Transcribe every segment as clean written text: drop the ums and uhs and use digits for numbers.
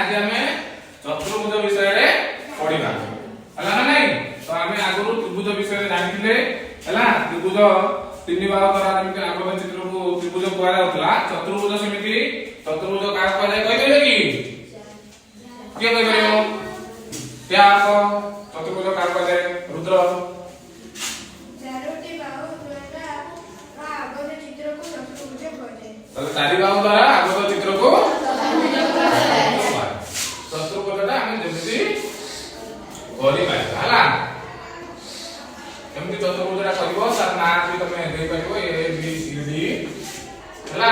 आज आमे चतुर्भुज विषय रे पढिबा हला ना नहीं तो आमे आगुरु त्रिभुज विषय रे जानिथिले हला त्रिभुज तीन बाहु द्वारा जेमिति आगो चित्र को त्रिभुज कुआ जाउतला चतुर्भुज समिति चतुर्भुज का कुआ जाय कहि देबे की के कहि परियो क्या को चतुर्भुज का कुआ जाय रुद्र चारोटी बाहु द्वारा आगो चित्र को चतुर्भुज कुआ जाय तो चारि बाहु द्वारा आगो चित्र को चतुर्भुजटा हम जेमिति करि पाइबा हला केमति चतुर्भुजटा करिवो तार नाम भी तमे देई परिवो ए बी सी डी हला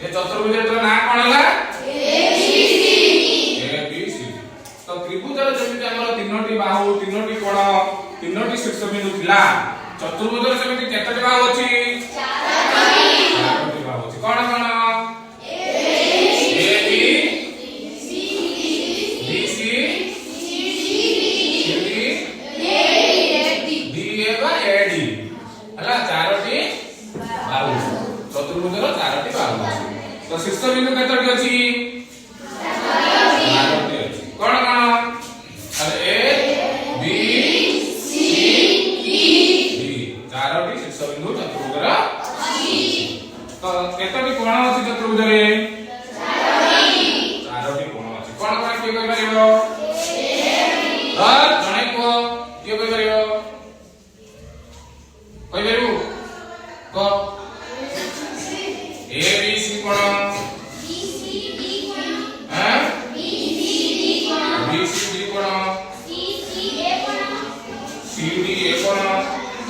ये चतुर्भुज रो नाम कोन हला ए बी सी तो त्रिभुजर जेमिति हमर तीनोटी बाहु तीनोटी कोण तीनोटी शीर्षबिंदु थिला चतुर्भुजर सेमिति केतटी बाहु अछि चारोटी बाहु अछि कोन कोन चतुर्भुजर चारोटी बाहु तो शीर्ष बिंदु केतटी अछि चारोटी अछि कोन कोन अरे ए बी सी डी चारोटी शीर्ष बिंदु चतुर्भुजर अछि तो केतटी कोण अछि चतुर्भुज रे चारोटी कोण अछि कोन कोन के कहि परिबो जणे को के कहि परिबो कहि परिबो को ए बी सी कोण बी सी डी कोण हैं बी सी डी कोण बी सी डी कोण सी सी ए कोण सी डी ए कोण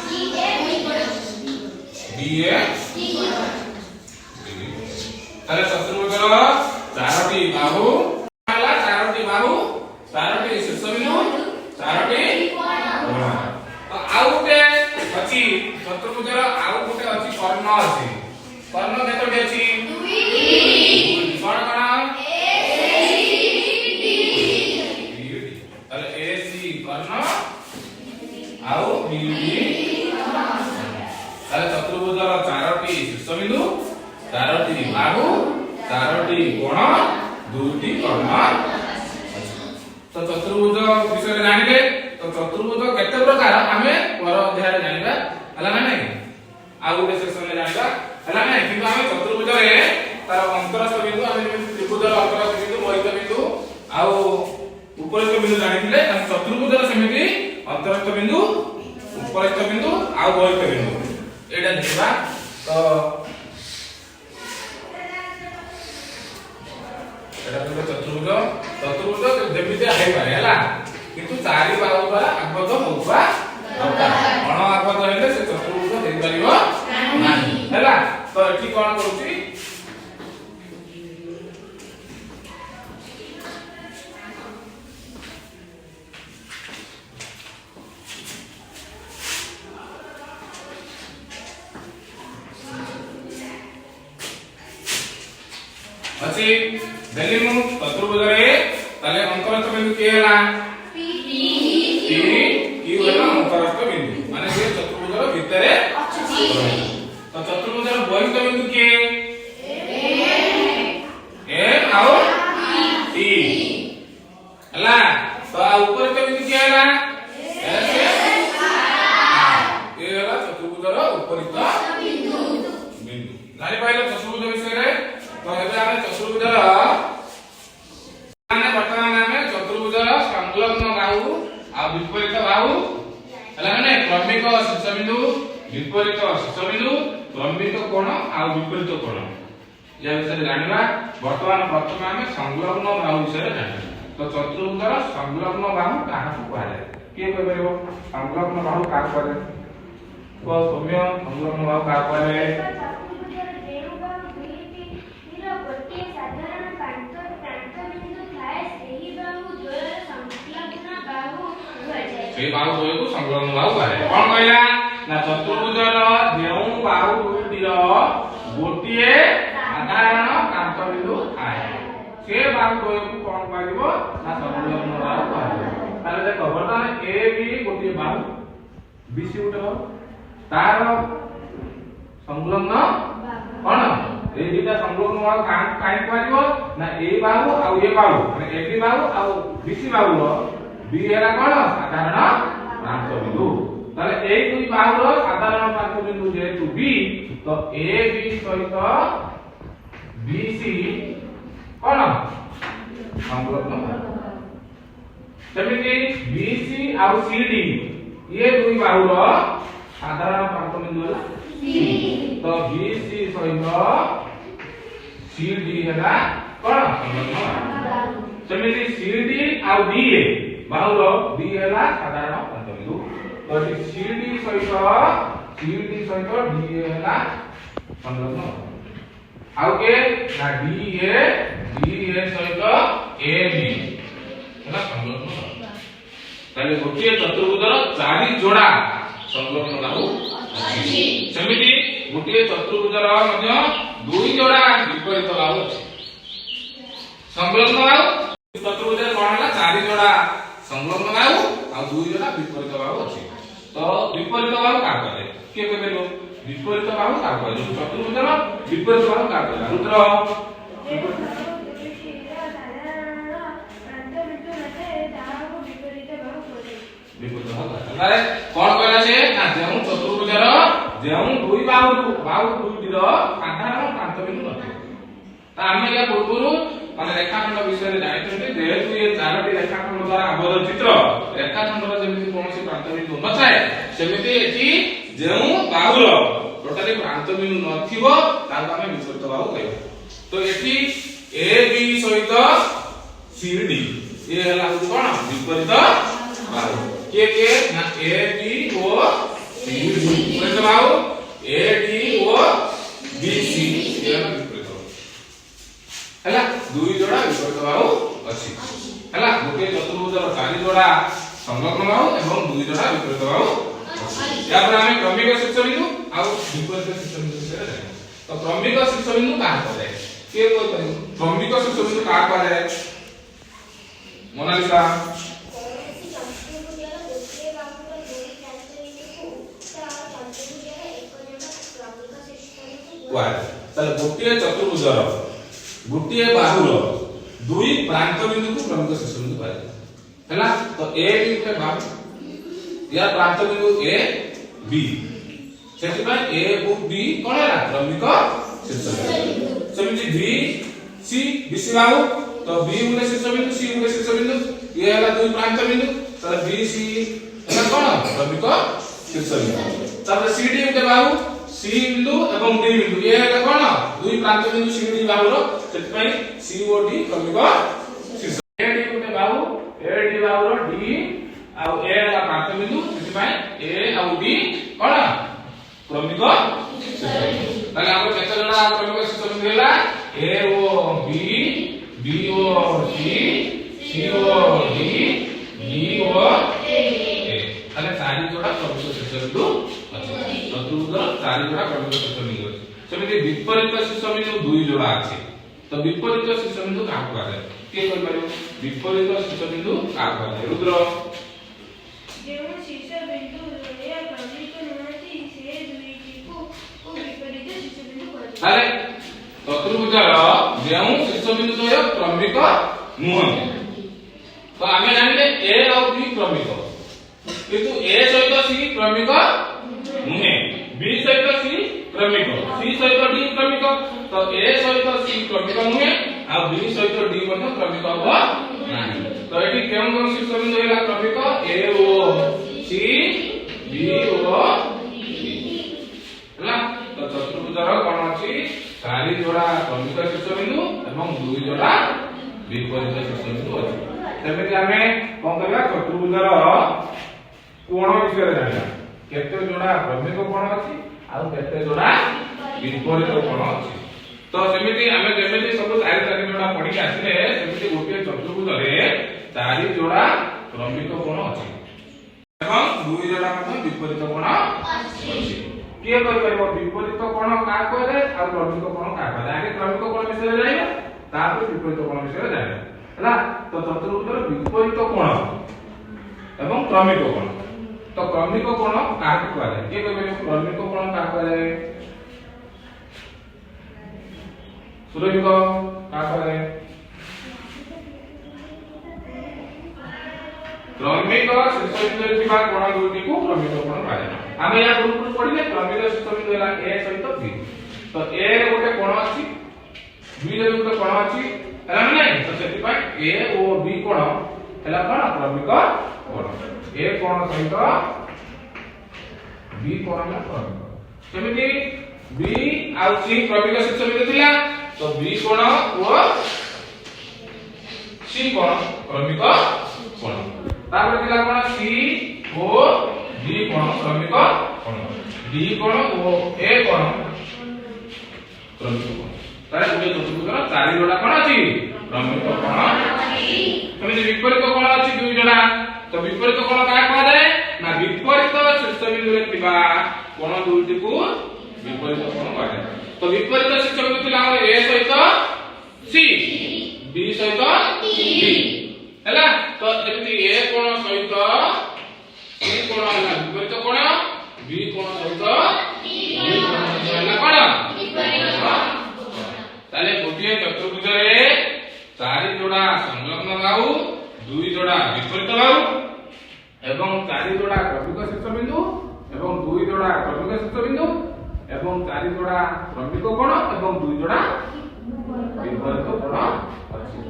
सी ए बी कोण बी ए सी कोण ताले चतुर्भुजर चारोटी बाहु हला चारोटी बाहु चारोटी शीर्षबिंदु चारोटी कोण तो आउ के अछि चतुर्भुजर आउ गोटे अछि कर्ण अछि कर्ण केतोटी अछि दुई कोन कोन ए सी डी ताले ए सी कर्ण आउ बी डी ताले चतुर्भुजर चारोटी शीर्षबिंदु चारोटी बाहु चारोटी कोण दुईटी कर्ण तो चतुर्भुज विषय जानिले तो चतुर्भुज केते प्रकार हमें पर अध्याय जानिबा हला ना नहीं आ गोटे सेक्शन में जानिबा हला ना किंतु हमें चतुर्भुज रे तार अंतरस्थ बिंदु हमें त्रिभुजर अंतरस्थ बिंदु मध्य बिंदु आ उपरिस्थ बिंदु जानिथिले चतुर्भुजर समिति अंतरस्थ बिंदु उपरिस्थ बिंदु आ मध्य बिंदु एटा देखबा तो एटा चतुर्भुज चतुर्भुज जेमिति आइ पारे हला किंतु चारि बाहु द्वारा आबद्ध होबा दरकार अण आबद्ध हेले से चतुर्भुज देई परिबो नाही हला तो एठी कोन करूची अछि देली मु चतुर्भुज रे ताले अंतरस्थ बिंदु के हला पी की होला अंतरस्थ बिंदु माने जे चतुर्भुजर भितरे अछि तो चतुर्भुजर बहिस्थ बिंदु के ए और टी हला तो उपरिस्थ बिंदु के हला एस ए होला चतुर्भुजर उपरिस्थ बिंदु जानि पाइलो चतुर्भुज विषय रे तो हेबे आमे चतुर्भुजर माने वर्तमान में चतुर्भुजर संलग्न बाहु आ विपरीत बाहु हला माने क्रमिक शीर्षबिंदु विपरीत शीर्षबिंदु क्रमिक कोण आ विपरीत कोण या विषय जानिबा वर्तमान प्रथम आमे संलग्न बाहु विषय जानिबा तो चतुर्भुजर संलग्न बाहु काहा कुआ जाय के कहि परिबो संलग्न बाहु का कुआ जाय को सौम्य संलग्न बाहु का कुआ जाय से बाहु दोय को संलग्न बाहु कहे कोन कहला ना चतुर्भुजर जेउ बाहु दुईटीर गोटिए साधारण कांत बिंदु थाए से बाहु दोय को कोन कहलिबो ना संलग्न बाहु कहे ताले देखो वर्तमान A B गोटिए Bahu B C गोटे बाहु तार संलग्न कोन ए दुटा संलग्न बाहु काई पारिबो ना ए बाहु आ ए बाहु माने एबी बाहु आ बीसी बाहु रो बी हेला कोन साधारण प्रांत बिंदु ताले ए दुई बाहु रो साधारण प्रांत बिंदु जेतु बी तो ए बी सहित बीसी कोन संलग्न सेमिति बीसी आ सीडी ये दुई बाहु रो साधारण प्रांत बिंदु होला सी तो बीसी सहित सीडी हेला कोन संलग्न सेमिति सीडी आ डीए बाहु रो डी हेला साधारण प्रांत बिंदु तो सीडी सहित डीए हेला संलग्न आउ के ना डीए सहित एबी हेला संलग्न ताले गोटिए चतुर्भुजर चारि जोड़ा संलग्न बाहु अछि सेमिति गोटिए चतुर्भुजर मध्ये दुई जोड़ा विपरीत बाहु अछि संलग्न बाहु चतुर्भुजर कोन होला चारि जोड़ा संलग्न बाहु आ दुई जोड़ा विपरीत बाहु अछि तो विपरीत बाहु का करे के कहबेलो विपरीत बाहु का करे चतुर्भुजर विपरीत बाहु का करे रुद्र विपरीत बाहु तारे कोन कहला से ना जेउ चतुर्भुजर जेउ दुई बाहु दुई रो साधारण प्रांत बिंदु नथि ता आमे या पूर्वरु माने रेखाखंड विषय रे जानिथि जेहेतु ये चारोटी रेखाखंड द्वारा आबद्ध चित्र रेखाखंडर जेमिति कोनोसी प्रांत बिंदु नथाय सेमिति एठी जेउ बाहु रो टोटली प्रांत बिंदु नथिबो ताको आमे विपरीत बाहु कहबो तो एठी ए बी सहित सीडी ये हला कोन विपरीत बाहु के ना ए बी ओ सीडी विपरीत बाहु A D O B C ये विपरीत हला दुई जोड़ा विपरीत बाहु अछि हला गोटे चतुर्भुजर चारि जोड़ा संलग्न बाहु एवं दुई जोड़ा विपरीत बाहु या पर हमें क्रमिक शीर्षबिंदु आ विपरीत शीर्षबिंदु विषय जानि तो क्रमिक शीर्षबिंदु का कहले के कोइ करियो क्रमिक शीर्षबिंदु का कहले मोनालिसा ताले गोटे चतुर्भुजर गोटे बाहुर दुई प्रांत बिंदु को क्रमिक शीर्षबिंदु कहले हैला तो ए बी के बाहु या प्रांत बिंदु ए बी सेति भाई ए ओ बी कोन हैला क्रमिक शीर्षबिंदु सेमिति बी सी बीसी बाहु तो बी उले शीर्षबिंदु सी उले शीर्षबिंदु ये हैला दुई प्रांत बिंदु तो बी सी हैला कोन क्रमिक शीर्षबिंदु तब सी डी के बाहु सी बिंदु एवं डी बिंदु ये है कोन दुई प्रांत बिंदु सी डी बाहु रो सेति पई सी ओ डी क्रमिक शीर्ष ए डी के बाहु रो डी आ ए ला प्रांत बिंदु सेति पई ए आ डी कोन क्रमिक शीर्ष ताले हम केते जणा क्रमिक शीर्ष बिंदु हैला ए ओ बी बी ओ सी सी ओ डी डी ओ ए ताले चारि जोड़ा क्रमिक शीर्ष बिंदु चतुर्भुजर चारि जोड़ा क्रमिक शीर्ष बिंदु अछि सेमिति विपरीत शीर्ष बिंदु दुई जोड़ा अछि तो विपरीत शीर्ष बिंदु का कहले के कहि परियो विपरीत शीर्ष बिंदु का कहले रुद्र जेउ शीर्ष बिंदु या क्रमिक नथि से दुईटी को विपरीत शीर्ष बिंदु कहले ताले चतुर्भुजर जेउ शीर्ष बिंदु तो क्रमिक नुह तो आमे जानिले ए और बी क्रमिक किंतु ए सहित सी क्रमिक नुहे बी सहित सी क्रमिक सी सहित डी क्रमिक तो ए सहित सी क्रमिक नुहे आ बी सहित डी मध्ये क्रमिक हो नाही तो एठी केम कोन शीर्ष बिंदु हैला क्रमिक ए ओ सी बी ओ हैला तो चतुर्भुजर कोन अछि चारि जोड़ा क्रमिक शीर्ष बिंदु एवं दुई जोड़ा विपरीत शीर्ष बिंदु अछि सेमिति हमें कोन करबा चतुर्भुजर कोण विषय जानिया केते जोड़ा क्रमिक कोण अछि आ केते जोड़ा विपरीत कोण अछि तो सेमिति हमें जेमिति सब चारि जोड़ा पढि आसिले सेमिति गोटे चतुर्भुज रे चारि जोड़ा क्रमिक कोण अछि एवं दुई जोड़ा मध्ये विपरीत कोण अछि के कर परबो विपरीत कोण का करे आ क्रमिक कोण का करे आगे क्रमिक कोण विषय जानिया तापर विपरीत कोण विषय जानिया हला तो चतुर्भुजर विपरीत कोण एवं क्रमिक कोण तो क्रमिक कोण काहे कहले के कहबे क्रमिक कोण का कहले ସୁରଭିକ ତାପରେ କ୍ରମିକ ଶୀର୍ଷ ବିନ୍ଦୁରେ ଥିବା କୋଣ ଦୁଇଟିକୁ କ୍ରମିକ କୋଣ କୁହାଯାଏ। ଆମେ ଏହା ପୂର୍ବରୁ ପଢିଲେ କ୍ରମିକ ଶୀର୍ଷ ବିନ୍ଦୁ ହେଲା a ସହିତ b। ତ a ରେ ଗୋଟେ କୋଣ ଅଛି, b ରେ ଗୋଟେ କୋଣ ଅଛି, ହେଲା ନା ନାହିଁ? ତ ସେଥିପାଇଁ a ଓ b କୋଣ ହେଲା କଣ? କ୍ରମିକ କୋଣ। a କୋଣ ସହିତ b କୋଣ ହେଲା କ୍ରମିକ। ସେମିତି b ଆଉ c କ୍ରମିକ ଶୀର୍ଷ ବିନ୍ଦୁ ଥିଲା, ତ b କୋଣ ଓ c କୋଣ କ୍ରମିକ କୋଣ। तापर दिला कोन सी ओ डी कोन क्रमिक कोन, डी कोन ओ ए कोन क्रमिक कोन। तारे दुई चतुर्भुजर चारि जोड़ा कोन अछि क्रमिक कोन अछि। तमे विपरीत कोन अछि दुई जोड़ा, तो विपरीत कोन का कहै जाय ना विपरीत शीर्ष बिंदु रे थिबा कोन दुईटी को विपरीत कोन कहै जाय। तो विपरीत शीर्ष बिंदु थिला हमर ए सहित सी, बी सहित डी हैला। तो एति ए कोण सहित सी कोण हैला विपरीत कोण, बी कोण सहित डी कोण हैला कोण विपरीत कोण। ताले गोटिए चतुर्भुज रे चारि जोड़ा संलग्न बाहु, दुई जोड़ा विपरीत बाहु एवं चारि जोड़ा क्रमिक शीर्ष बिंदु एवं दुई जोड़ा क्रमिक शीर्ष बिंदु एवं चारि जोड़ा क्रमिक कोण एवं दुई जोड़ा विपरीत कोण अछि।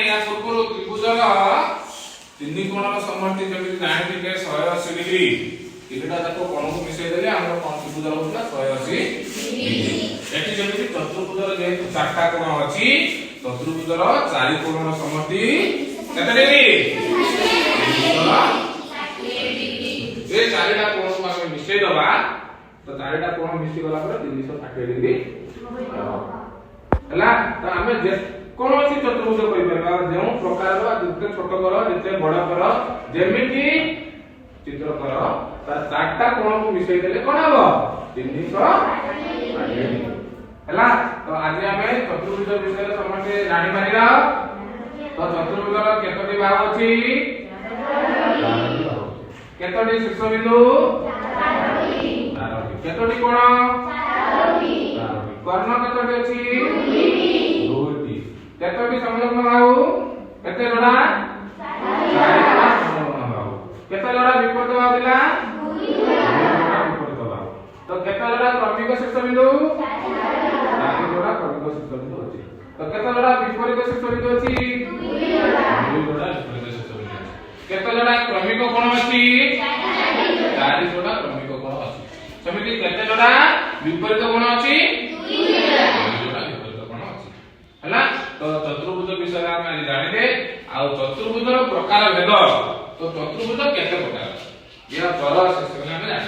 या पूर्व त्रिभुजर तीन कोणर समष्टि जमी जानिथिले 180 डिग्री, तीनटा जाको कोणको मिसै देले हमर कोण त्रिभुजर होता 180 डिग्री। एठी जमी चतुर्भुजर जेहेतु चारटा कोण अछि, चतुर्भुजर चारि कोणर समष्टि केते डिग्री? 360 डिग्री। ए चारिटा कोणको हम मिसै दबा, तो चारिटा कोण मिसि गला पर 360 डिग्री हला। तो हमें जे कोनोसी चतुर्भुज कहि परबा जेउ प्रकार जिते छोट कर जिते बड़ कर जेमिति चित्र कर ता चारटा कोण को मिसै देले कोन हबो 360 डिग्री हला। तो आज हमें चतुर्भुज विषय समस्त जानि मानिरा। तो चतुर्भुजर केतोटी बाहु अछि? केतोटी शीर्ष बिंदु? 4टी। केतोटी कोण? 4टी। कर्ण केतोटी अछि? 2टी। केतोटी संलग्न बाहु? केते जोड़ा? 4 जोड़ा संलग्न बाहु। केते जोड़ा विपरीत बाहु दिला? 2 जोड़ा विपरीत बाहु। तो केते जोड़ा क्रमिक शीर्ष बिंदु? 4 जोड़ा क्रमिक शीर्ष बिंदु अछि। तो केते जोड़ा विपरीत शीर्ष बिंदु अछि? 2 जोड़ा विपरीत शीर्ष बिंदु अछि। केते जोड़ा क्रमिक कोण अछि? 4 जोड़ा क्रमिक कोण अछि। समिति केते जोड़ा विपरीत कोण अछि? 2 जोड़ा विपरीत कोण अछि हला। तो चतुर्भुज विषय हम जानिले। आ चतुर्भुजर प्रकार भेद, तो चतुर्भुज केते प्रकार या 12 सेक्शन में जानि।